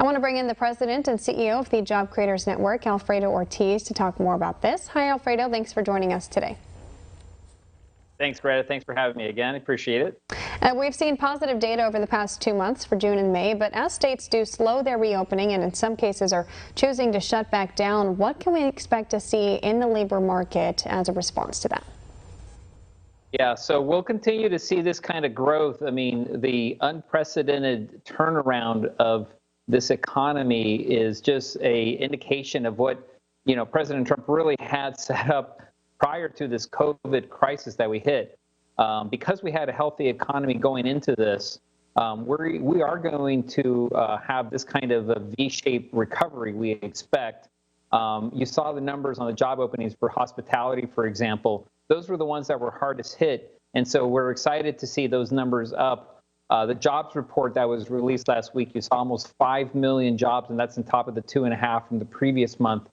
I want to bring in the president and CEO of the Job Creators Network, Alfredo Ortiz, to talk more about this. Hi, Alfredo. Thanks for joining us today. Thanks, Greta. Thanks for having me again. I appreciate it. We've seen positive data over the past 2 months for June and May, but as states do slow their reopening and in some cases are choosing to shut back down, what can we expect to see in the labor market as a response to that? Yeah, so we'll continue to see this kind of growth. I mean, the unprecedented turnaround of this economy is just an indication of what, President Trump really had set up prior to this COVID crisis that we hit. Because we had a healthy economy going into this, we are going to have this kind of a V-shaped recovery we expect. You saw the numbers on the job openings for hospitality, for example. Those were the ones that were hardest hit. And so we're excited to see those numbers up. The jobs report that was released last week, you saw almost 5 million jobs, and that's on top of the 2.5 from the previous month.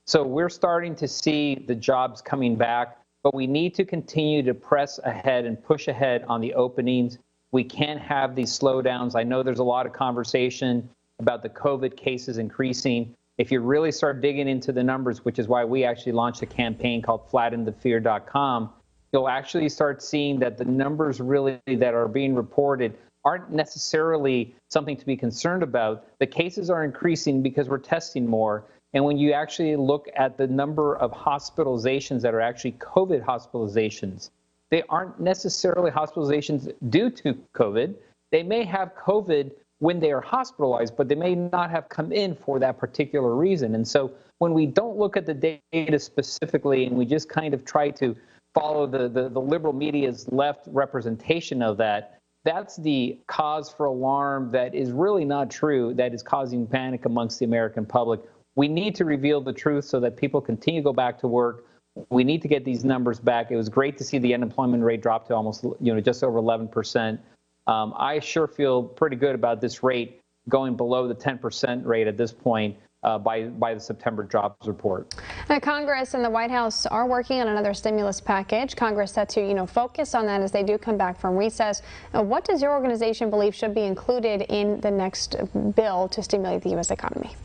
So we're starting to see the jobs coming back, but we need to continue to press ahead and push ahead on the openings. We can't have these slowdowns. I know there's a lot of conversation about the COVID cases increasing. If you really start digging into the numbers, which is why we actually launched a campaign called flattenthefear.com, you'll actually start seeing that the numbers really that are being reported aren't necessarily something to be concerned about. The cases are increasing because we're testing more. And when you actually look at the number of hospitalizations that are actually COVID hospitalizations, they aren't necessarily hospitalizations due to COVID. They may have COVID when they are hospitalized, but they may not have come in for that particular reason. And so when we don't look at the data specifically and we just kind of try to follow the liberal media's left representation of that, that's the cause for alarm that is really not true, that is causing panic amongst the American public. We need to reveal the truth so that people continue to go back to work. We need to get these numbers back. It was great to see the unemployment rate drop to almost, just over 11%. I sure feel pretty good about this rate going below the 10% rate at this point by the September jobs report. Now, Congress and the White House are working on another stimulus package. Congress set to, focus on that as they do come back from recess. What does your organization believe should be included in the next bill to stimulate the U.S. economy?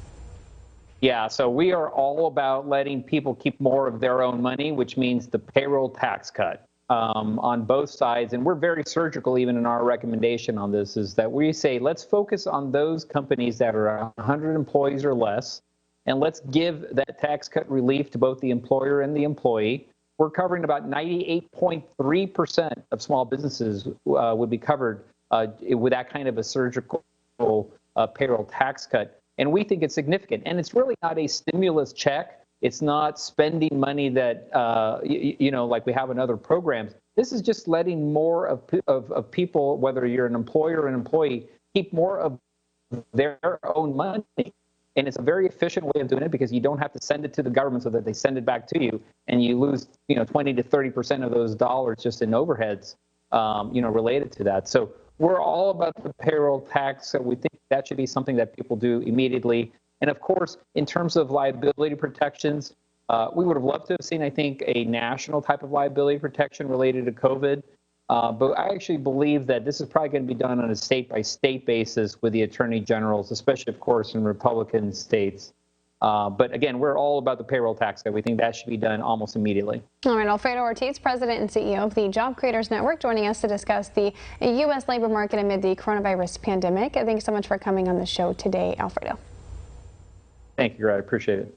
Yeah, so we are all about letting people keep more of their own money, which means the payroll tax cut on both sides. And we're very surgical even in our recommendation on this, is that we say, let's focus on those companies that are 100 employees or less, and let's give that tax cut relief to both the employer and the employee. We're covering about 98.3% of small businesses would be covered with that kind of a surgical payroll tax cut. And we think it's significant. And it's really not a stimulus check. It's not spending money that, like we have in other programs. This is just letting more of people, whether you're an employer or an employee, keep more of their own money. And it's a very efficient way of doing it because you don't have to send it to the government so that they send it back to you. And you lose, 20 to 30% of those dollars just in overheads, related to that. So we're all about the payroll tax. So we think that should be something that people do immediately. And of course, in terms of liability protections, we would have loved to have seen, I think, a national type of liability protection related to COVID. But I actually believe that this is probably going to be done on a state-by-state basis with the attorney generals, especially, of course, in Republican states. But again, we're all about the payroll tax cut. We think that should be done almost immediately. All right, Alfredo Ortiz, President and CEO of the Job Creators Network, joining us to discuss the U.S. labor market amid the coronavirus pandemic. Thanks so much for coming on the show today, Alfredo. Thank you, Greg. I appreciate it.